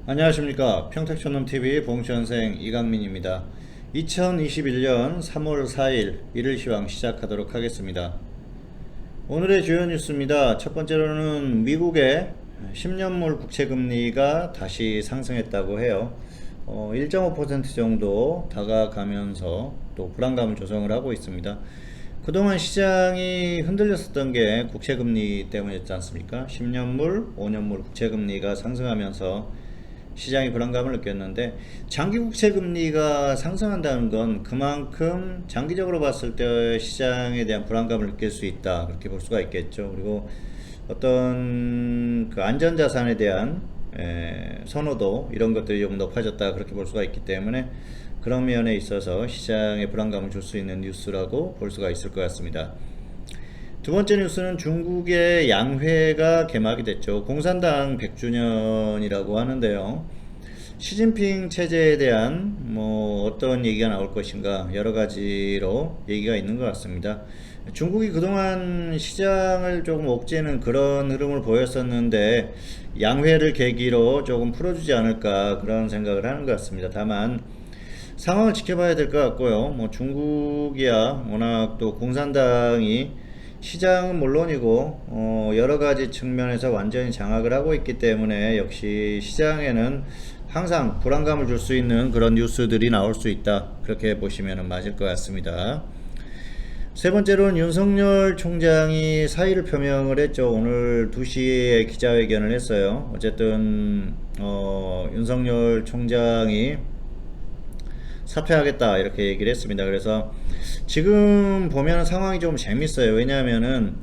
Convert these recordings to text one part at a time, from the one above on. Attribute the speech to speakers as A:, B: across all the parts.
A: 안녕하십니까. 평택촌놈TV 봉천생 이강민입니다. 2021년 3월 4일 일일 시황 시작하도록 하겠습니다. 오늘의 주요 뉴스입니다. 첫 번째로는 미국의 10년물 국채금리가 다시 상승했다고 해요. 1.5% 정도 다가가면서 또 불안감을 조성을 하고 있습니다. 그동안 시장이 흔들렸었던 게 국채금리 때문이었지 않습니까? 10년물, 5년물 국채금리가 상승하면서 시장이 불안감을 느꼈는데, 장기 국채 금리가 상승한다는 건 그만큼 장기적으로 봤을 때 시장에 대한 불안감을 느낄 수 있다, 그렇게 볼 수가 있겠죠. 그리고 어떤 그 안전자산에 대한 선호도, 이런 것들이 좀 높아졌다, 그렇게 볼 수가 있기 때문에 그런 면에 있어서 시장에 불안감을 줄 수 있는 뉴스라고 볼 수가 있을 것 같습니다. 두 번째 뉴스는 중국의 양회가 개막이 됐죠. 공산당 100주년이라고 하는데요. 시진핑 체제에 대한 어떤 얘기가 나올 것인가, 여러 가지로 얘기가 있는 것 같습니다. 중국이 그동안 시장을 조금 옥죄는 그런 흐름을 보였었는데, 양회를 계기로 조금 풀어주지 않을까, 그런 생각을 하는 것 같습니다. 다만 상황을 지켜봐야 될 것 같고요. 중국이야 워낙 또 공산당이 시장은 물론이고 여러 가지 측면에서 완전히 장악을 하고 있기 때문에 역시 시장에는 항상 불안감을 줄 수 있는 그런 뉴스들이 나올 수 있다, 그렇게 보시면 맞을 것 같습니다. 세 번째로는 윤석열 총장이 사의를 표명을 했죠. 오늘 2시에 기자회견을 했어요. 어쨌든 윤석열 총장이 사퇴하겠다, 이렇게 얘기를 했습니다. 그래서 지금 보면 상황이 좀 재밌어요. 왜냐하면은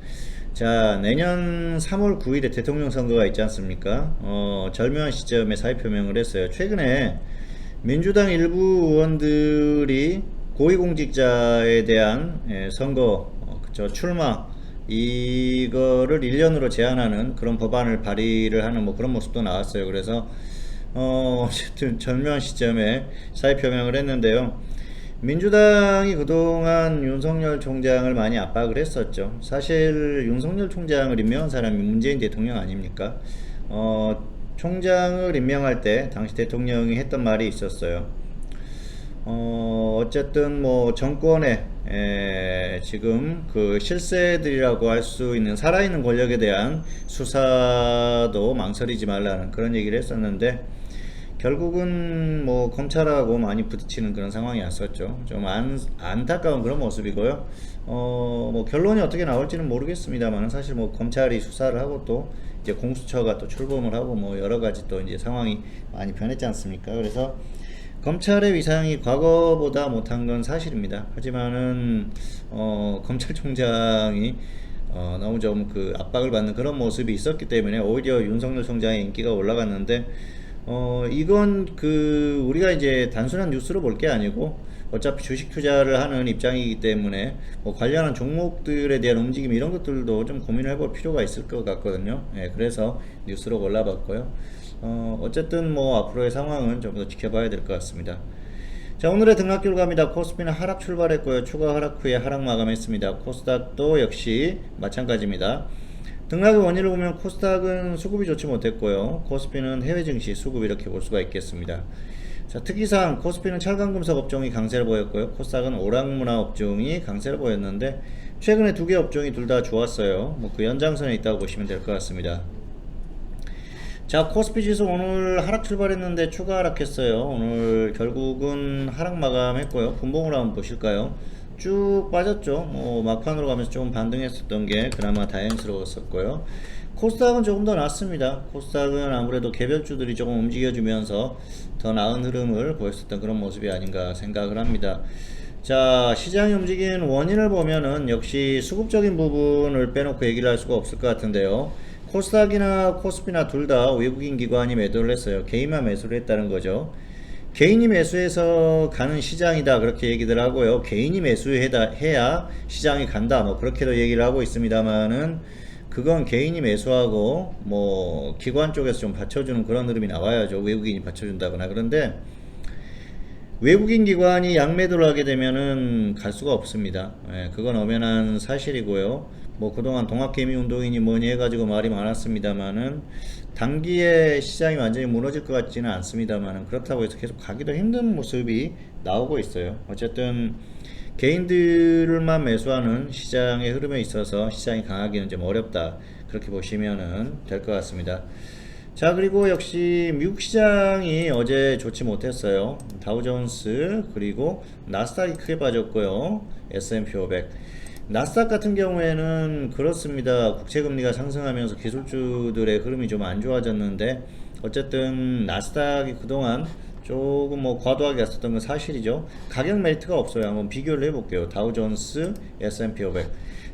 A: 자, 내년 3월 9일에 대통령 선거가 있지 않습니까? 절묘한 시점에 사의 표명을 했어요. 최근에 민주당 일부 의원들이 고위공직자에 대한 선거 출마, 이거를 1년으로 제한하는 그런 법안을 발의를 하는 그런 모습도 나왔어요. 그래서 어쨌든 절묘한 시점에 사의 표명을 했는데요. 민주당이 그동안 윤석열 총장을 많이 압박을 했었죠. 사실 윤석열 총장을 임명한 사람이 문재인 대통령 아닙니까? 총장을 임명할 때 당시 대통령이 했던 말이 있었어요. 어쨌든 정권의 지금 그 실세들이라고 할 수 있는 살아있는 권력에 대한 수사도 망설이지 말라는 그런 얘기를 했었는데, 결국은 검찰하고 많이 부딪히는 그런 상황이 왔었죠. 좀 안타까운 그런 모습이고요. 결론이 어떻게 나올지는 모르겠습니다만, 사실 검찰이 수사를 하고 또 이제 공수처가 또 출범을 하고 여러 가지 또 이제 상황이 많이 변했지 않습니까? 그래서 검찰의 위상이 과거보다 못한 건 사실입니다. 하지만은 검찰총장이 너무 좀 그 압박을 받는 그런 모습이 있었기 때문에 오히려 윤석열 총장의 인기가 올라갔는데, 이건 우리가 이제 단순한 뉴스로 볼 게 아니고 어차피 주식 투자를 하는 입장이기 때문에 관련한 종목들에 대한 움직임, 이런 것들도 좀 고민을 해볼 필요가 있을 것 같거든요. 그래서 뉴스로 골라봤고요. 어쨌든 앞으로의 상황은 좀 더 지켜봐야 될 것 같습니다. 자, 오늘의 등락 결과입니다. 코스피는 하락 출발했고요. 추가 하락 후에 하락 마감했습니다. 코스닥도 역시 마찬가지입니다. 등락의 원인을 보면 코스닥은 수급이 좋지 못했고요. 코스피는 해외 증시 수급, 이렇게 볼 수가 있겠습니다. 자, 특이사항 코스피는 철강금속 업종이 강세를 보였고요. 코스닥은 오락문화 업종이 강세를 보였는데, 최근에 두 개 업종이 둘 다 좋았어요. 그 연장선에 있다고 보시면 될 것 같습니다. 자, 코스피 지수 오늘 하락 출발했는데 추가 하락했어요. 오늘 결국은 하락 마감했고요. 분봉으로 한번 보실까요? 쭉 빠졌죠. 막판으로 가면서 좀 반등했었던 게 그나마 다행스러웠었고요. 코스닥은 조금 더 낫습니다. 코스닥은 아무래도 개별주들이 조금 움직여주면서 더 나은 흐름을 보였었던 그런 모습이 아닌가 생각을 합니다. 자, 시장이 움직이는 원인을 보면은 역시 수급적인 부분을 빼놓고 얘기를 할 수가 없을 것 같은데요. 코스닥이나 코스피나 둘 다 외국인 기관이 매도를 했어요. 개인만 매수를 했다는 거죠. 개인이 매수해서 가는 시장이다, 그렇게 얘기들 하고요. 개인이 매수해야 시장이 간다, 그렇게도 얘기를 하고 있습니다만은, 그건 개인이 매수하고 기관 쪽에서 좀 받쳐주는 그런 흐름이 나와야죠. 외국인이 받쳐준다거나. 그런데 외국인 기관이 양매도를 하게 되면은 갈 수가 없습니다. 예, 그건 엄연한 사실이고요. 뭐 그동안 동학개미 운동이니 뭐니 해가지고 말이 많았습니다만은 단기에 시장이 완전히 무너질 것 같지는 않습니다만은 그렇다고 해서 계속 가기도 힘든 모습이 나오고 있어요. 어쨌든 개인들만 매수하는 시장의 흐름에 있어서 시장이 강하기는 좀 어렵다, 그렇게 보시면은 될 것 같습니다. 자, 그리고 역시 미국 시장이 어제 좋지 못했어요. 다우존스 그리고 나스닥이 크게 빠졌고요. S&P 500. 나스닥 같은 경우에는 그렇습니다. 국채금리가 상승하면서 기술주들의 흐름이 좀 안 좋아졌는데 어쨌든 나스닥이 그동안 조금 뭐 과도하게 갔었던 건 사실이죠. 가격 메리트가 없어요. 한번 비교를 해볼게요. 다우존스, S&P 500.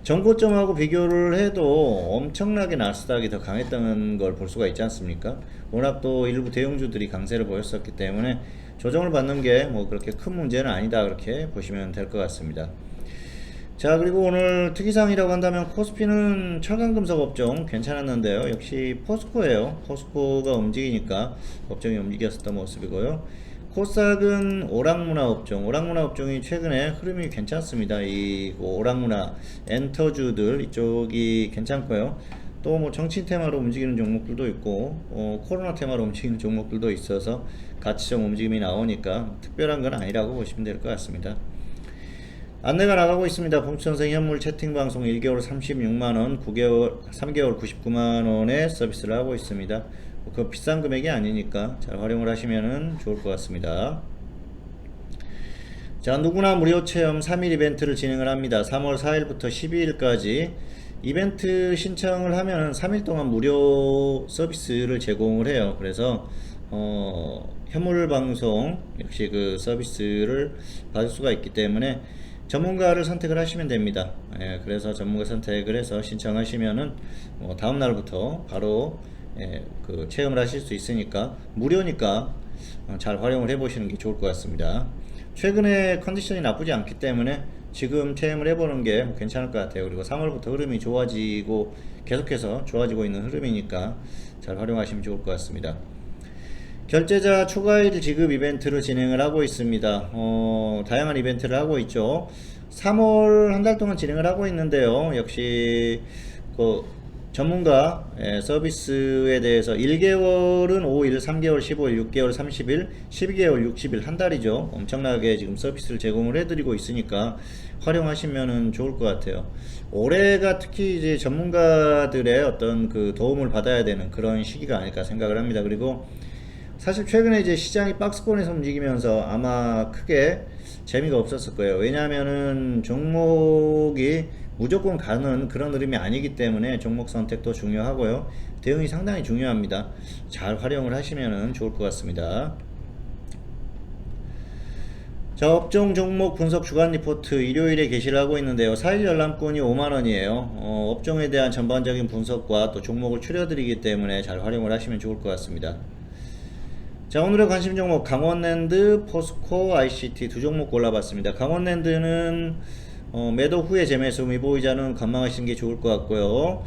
A: 전고점하고 비교를 해도 엄청나게 나스닥이 더 강했다는 걸 볼 수가 있지 않습니까? 워낙 또 일부 대형주들이 강세를 보였었기 때문에 조정을 받는 게 뭐 그렇게 큰 문제는 아니다, 그렇게 보시면 될 것 같습니다. 자, 그리고 오늘 특이사항이라고 한다면 코스피는 철강금속 업종 괜찮았는데요. 역시 포스코예요. 포스코가 움직이니까 업종이 움직였었던 모습이고요. 코스닥은 오락문화 업종, 오락문화 업종이 최근에 흐름이 괜찮습니다. 이 오락문화 엔터주들 이쪽이 괜찮고요. 또 뭐 정치 테마로 움직이는 종목들도 있고 코로나 테마로 움직이는 종목들도 있어서 같이 좀 움직임이 나오니까 특별한 건 아니라고 보시면 될 것 같습니다. 안내가 나가고 있습니다. 봉천생 현물 채팅방송 1개월 36만원, 9개월, 3개월 99만원의 서비스를 하고 있습니다. 그 비싼 금액이 아니니까 잘 활용을 하시면 좋을 것 같습니다. 자, 누구나 무료 체험 3일 이벤트를 진행을 합니다. 3월 4일부터 12일까지 이벤트 신청을 하면 3일 동안 무료 서비스를 제공을 해요. 그래서 현물방송 역시 그 서비스를 받을 수가 있기 때문에 전문가를 선택을 하시면 됩니다. 예, 그래서 전문가 선택을 해서 신청하시면은 다음 날부터 바로 그 체험을 하실 수 있으니까 무료니까 잘 활용을 해 보시는 게 좋을 것 같습니다. 최근에 컨디션이 나쁘지 않기 때문에 지금 체험을 해보는 게 괜찮을 것 같아요. 그리고 3월부터 흐름이 좋아지고 계속해서 좋아지고 있는 흐름이니까 잘 활용하시면 좋을 것 같습니다. 결제자 초과일 지급 이벤트를 진행을 하고 있습니다. 다양한 이벤트를 하고 있죠. 3월 한 달 동안 진행을 하고 있는데요. 역시 그 전문가 서비스에 대해서 1개월은 5일, 3개월 15일, 6개월 30일, 12개월 60일, 한 달이죠. 엄청나게 지금 서비스를 제공을 해드리고 있으니까 활용하시면 좋을 것 같아요. 올해가 특히 이제 전문가들의 어떤 그 도움을 받아야 되는 그런 시기가 아닐까 생각을 합니다. 그리고 사실 최근에 이제 시장이 박스권에서 움직이면서 아마 크게 재미가 없었을 거예요. 왜냐하면은 종목이 무조건 가는 그런 흐름이 아니기 때문에 종목 선택도 중요하고요. 대응이 상당히 중요합니다. 잘 활용을 하시면 좋을 것 같습니다. 자, 업종 종목 분석 주간 리포트 일요일에 게시를 하고 있는데요. 4일 열람권이 5만원이에요. 업종에 대한 전반적인 분석과 또 종목을 추려드리기 때문에 잘 활용을 하시면 좋을 것 같습니다. 자, 오늘의 관심 종목 강원랜드, 포스코, ICT 두 종목 골라봤습니다. 강원랜드는 매도 후에 재매수, 미보이자는 관망하시는 게 좋을 것 같고요.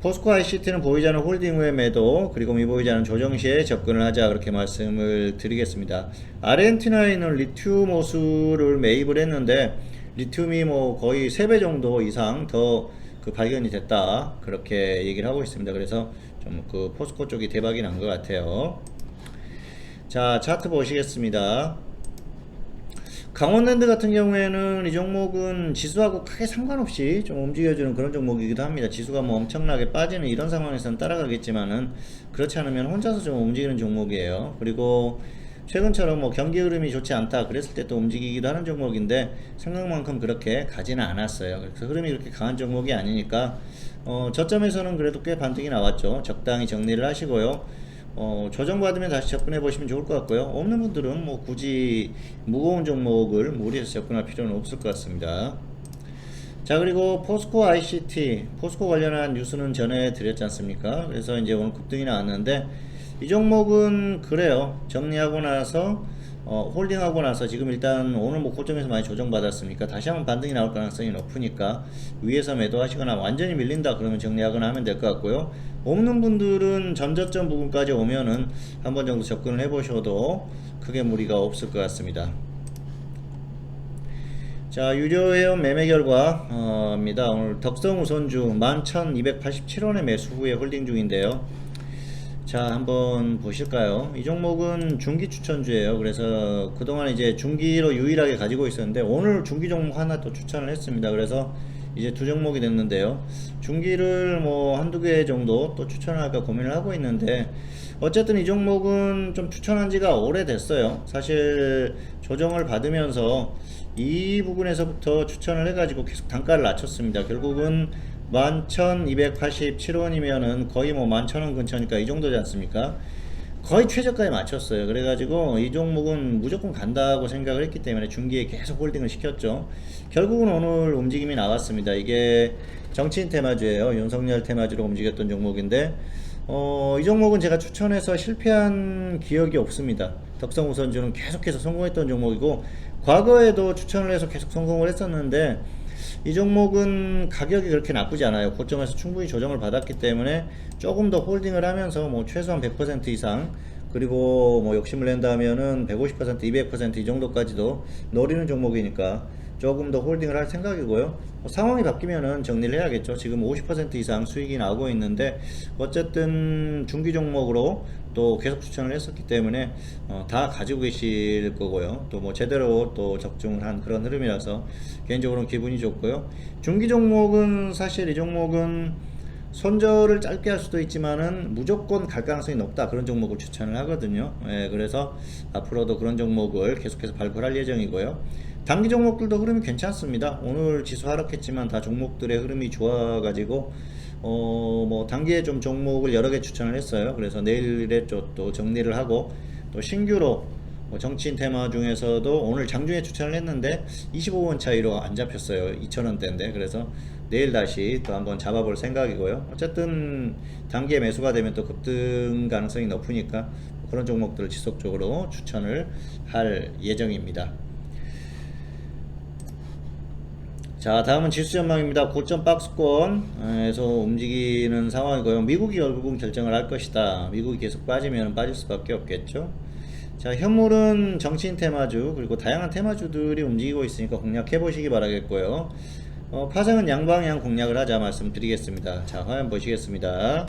A: 포스코 ICT는 보이자는 홀딩 후에 매도, 그리고 미보이자는 조정 시에 접근을 하자, 그렇게 말씀을 드리겠습니다. 아르헨티나에 있는 리튬 호수를 매입을 했는데 리튬이 뭐 거의 3배 정도 이상 더 그 발견이 됐다, 그렇게 얘기를 하고 있습니다. 그래서 좀 그 포스코 쪽이 대박이 난 것 같아요. 자, 차트 보시겠습니다. 강원랜드 같은 경우에는 이 종목은 지수하고 크게 상관없이 좀 움직여주는 그런 종목이기도 합니다. 지수가 뭐 엄청나게 빠지는 이런 상황에서는 따라가겠지만은 그렇지 않으면 혼자서 좀 움직이는 종목이에요. 그리고 최근처럼 뭐 경기 흐름이 좋지 않다 그랬을 때 또 움직이기도 하는 종목인데 생각만큼 그렇게 가지는 않았어요. 그래서 흐름이 그렇게 강한 종목이 아니니까 저점에서는 그래도 꽤 반등이 나왔죠. 적당히 정리를 하시고요. 조정받으면 다시 접근해 보시면 좋을 것 같고요. 없는 분들은 뭐 굳이 무거운 종목을 무리해서 접근할 필요는 없을 것 같습니다. 자, 그리고 포스코 ICT, 포스코 관련한 뉴스는 전해드렸지 않습니까? 그래서 이제 오늘 급등이 나왔는데 이 종목은 그래요. 정리하고 나서 홀딩하고 나서 지금 일단 오늘 뭐 고점에서 많이 조정받았으니까 다시 한번 반등이 나올 가능성이 높으니까 위에서 매도하시거나 완전히 밀린다 그러면 정리하거나 하면 될 것 같고요. 없는 분들은 전저점 부분까지 오면은 한 번 정도 접근을 해보셔도 크게 무리가 없을 것 같습니다. 자, 유료회원 매매 결과입니다. 오늘 덕성우선주 11,287원에 매수 후에 홀딩 중인데요. 자, 한번 보실까요? 이 종목은 중기 추천주예요. 그래서 그동안 이제 중기로 유일하게 가지고 있었는데 오늘 중기 종목 하나 또 추천을 했습니다. 그래서 이제 두 종목이 됐는데요. 중기를 뭐 한두 개 정도 또 추천을 할까 고민을 하고 있는데, 어쨌든 이 종목은 좀 추천한 지가 오래됐어요. 사실 조정을 받으면서 이 부분에서부터 추천을 해가지고 계속 단가를 낮췄습니다. 결국은 11,287원이면은 거의 뭐 11,000원 근처니까 이 정도지 않습니까? 거의 최저가에 맞췄어요. 그래가지고 이 종목은 무조건 간다고 생각을 했기 때문에 중기에 계속 홀딩을 시켰죠. 결국은 오늘 움직임이 나왔습니다. 이게 정치인 테마주예요. 윤석열 테마주로 움직였던 종목인데, 이 종목은 제가 추천해서 실패한 기억이 없습니다. 덕성우선주는 계속해서 성공했던 종목이고, 과거에도 추천을 해서 계속 성공을 했었는데, 이 종목은 가격이 그렇게 나쁘지 않아요. 고점에서 충분히 조정을 받았기 때문에 조금 더 홀딩을 하면서 뭐 최소한 100% 이상, 그리고 뭐 욕심을 낸다 하면은 150%, 200%이 정도까지도 노리는 종목이니까 조금 더 홀딩을 할 생각이고요. 상황이 바뀌면은 정리를 해야겠죠. 지금 50% 이상 수익이 나오고 있는데, 어쨌든 중기 종목으로 또 계속 추천을 했었기 때문에 다 가지고 계실 거고요. 또 뭐 제대로 또 적중을 한 그런 흐름이라서 개인적으로는 기분이 좋고요. 중기 종목은 사실 이 종목은 손절을 짧게 할 수도 있지만은 무조건 갈 가능성이 높다, 그런 종목을 추천을 하거든요. 예, 그래서 앞으로도 그런 종목을 계속해서 발굴할 예정이고요. 단기 종목들도 흐름이 괜찮습니다. 오늘 지수 하락했지만 다 종목들의 흐름이 좋아가지고 뭐 단기에 좀 종목을 여러 개 추천을 했어요. 그래서 내일에 또 정리를 하고, 또 신규로 뭐 정치인 테마 중에서도 오늘 장중에 추천을 했는데 25원 차이로 안 잡혔어요. 2,000원대인데. 그래서 내일 다시 또 한번 잡아볼 생각이고요. 어쨌든 단기에 매수가 되면 또 급등 가능성이 높으니까 그런 종목들을 지속적으로 추천을 할 예정입니다. 자, 다음은 지수 전망입니다. 고점 박스권에서 움직이는 상황이고요. 미국이 결국은 결정을 할 것이다. 미국이 계속 빠지면 빠질 수밖에 없겠죠. 자, 현물은 정치인 테마주 그리고 다양한 테마주들이 움직이고 있으니까 공략해 보시기 바라겠고요. 파생은 양방향 공략을 하자 말씀드리겠습니다. 자, 화면 보시겠습니다.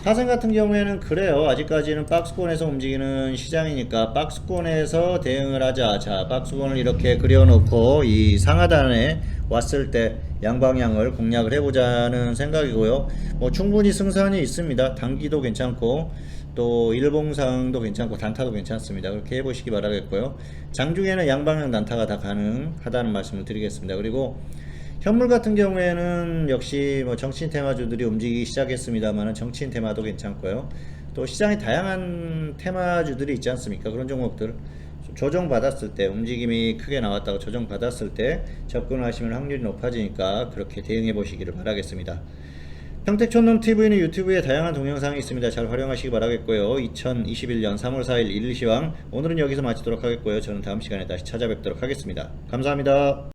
A: 파생 같은 경우에는 그래요. 아직까지는 박스권에서 움직이는 시장이니까 박스권에서 대응을 하자. 자, 박스권을 이렇게 그려놓고 이 상하단에 왔을 때 양방향을 공략을 해보자는 생각이고요. 뭐 충분히 승산이 있습니다. 단기도 괜찮고 또 일봉상도 괜찮고 단타도 괜찮습니다. 그렇게 해보시기 바라겠고요. 장중에는 양방향 단타가 다 가능하다는 말씀을 드리겠습니다. 그리고 현물 같은 경우에는 역시 뭐 정치인 테마주들이 움직이기 시작했습니다만 정치인 테마도 괜찮고요. 또 시장에 다양한 테마주들이 있지 않습니까? 그런 종목들 조정받았을 때, 움직임이 크게 나왔다가 조정받았을 때 접근을 하시면 확률이 높아지니까 그렇게 대응해 보시기를 바라겠습니다. 평택촌놈TV는 유튜브에 다양한 동영상이 있습니다. 잘 활용하시기 바라겠고요. 2021년 3월 4일 일일시황 오늘은 여기서 마치도록 하겠고요. 저는 다음 시간에 다시 찾아뵙도록 하겠습니다. 감사합니다.